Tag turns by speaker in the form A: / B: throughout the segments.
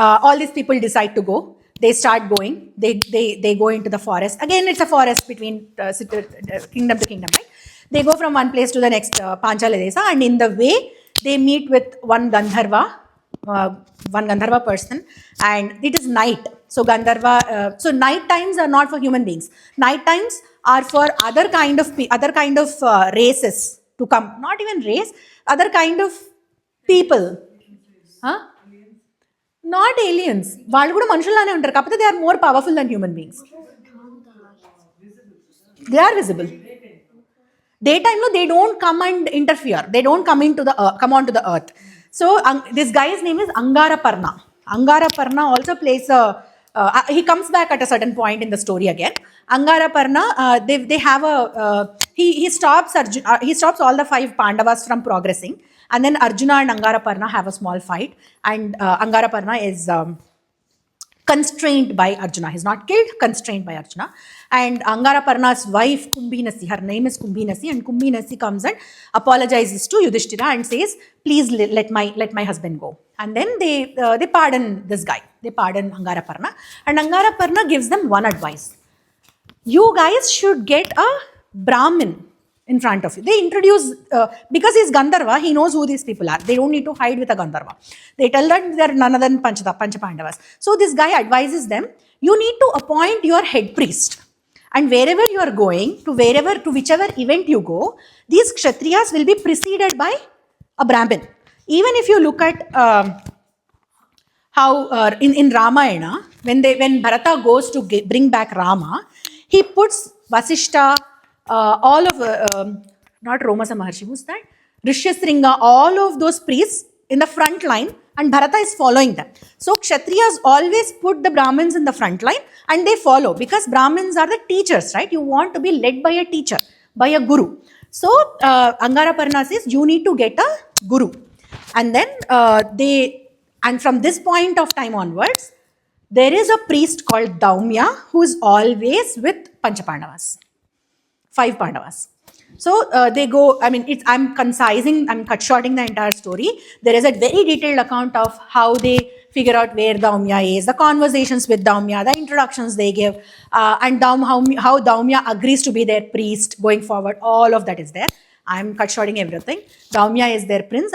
A: all these people decide to go. They start going. They go into the forest. Again, it's a forest between kingdom to kingdom, right? They go from one place to the next, Panchala Desa, and in the way, they meet with one Gandharva person, and it is night. So Gandharva, so night times are not for human beings. Night times are for other kind of races to come. Not even race, other kind of people. Huh? Not aliens. వాళ్ళు కూడా మనుషుల్లానే ఉంటారు కాకపోతే they are more powerful than human beings. They are visible. Daytime, no, they don't come and interfere. They don't come onto the earth. So this guy's name is Angaraparna. Angaraparna also plays he comes back at a certain point in the story again. Angaraparna, they have he stops all the 5 Pandavas from progressing, and then Arjuna and Angaraparna have a small fight, and Angaraparna is constrained by Arjuna. He's not killed, constrained by Arjuna. And Angaraparna's wife, Kumbhinasi, her name is Kumbhinasi, and Kumbhinasi comes and apologizes to Yudhishthira and says, please let my husband go. And then they pardon this guy. They pardon Angaraparna. And Angaraparna gives them one advice. You guys should get a Brahmin in front of you. They introduce, because he's Gandharva, he knows who these people are. They don't need to hide with a Gandharva. They tell that they're none other than Pancha Pandavas. So this guy advises them, you need to appoint your head priest. And wherever you are going, to whichever event you go, these Kshatriyas will be preceded by a Brahmin. Even if you look at how in Ramayana, when Bharata goes to bring back Rama, he puts Vasishta, all of, not Romasa Maharshi, who's that? Rishyasringa, all of those priests in the front line, and Bharata is following them. So Kshatriyas always put the Brahmins in the front line and they follow, because Brahmins are the teachers, right? You want to be led by a teacher, by a guru. So Angaraparna says, you need to get a guru. And then and from this point of time onwards, there is a priest called Daumya who is always with Panchapandavas. 5 Pandavas. So they go, I'm cut shorting the entire story. There is a very detailed account of how they figure out where Daumya is, the conversations with Daumya, the introductions they give, and how Daumya agrees to be their priest going forward. All of that is there. I'm cut shorting everything. Daumya is their prince,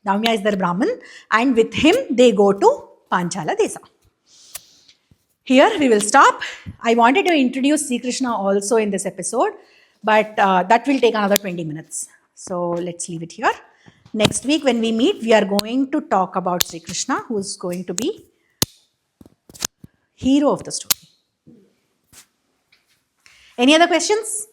A: Daumya is their Brahmin, and with him they go to Panchala Desa. Here we will stop. I wanted to introduce Sri Krishna also in this episode, but that will take another 20 minutes. So let's leave it here. Next week when we meet, we are going to talk about Sri Krishna, who is going to be hero of the story. Any other questions?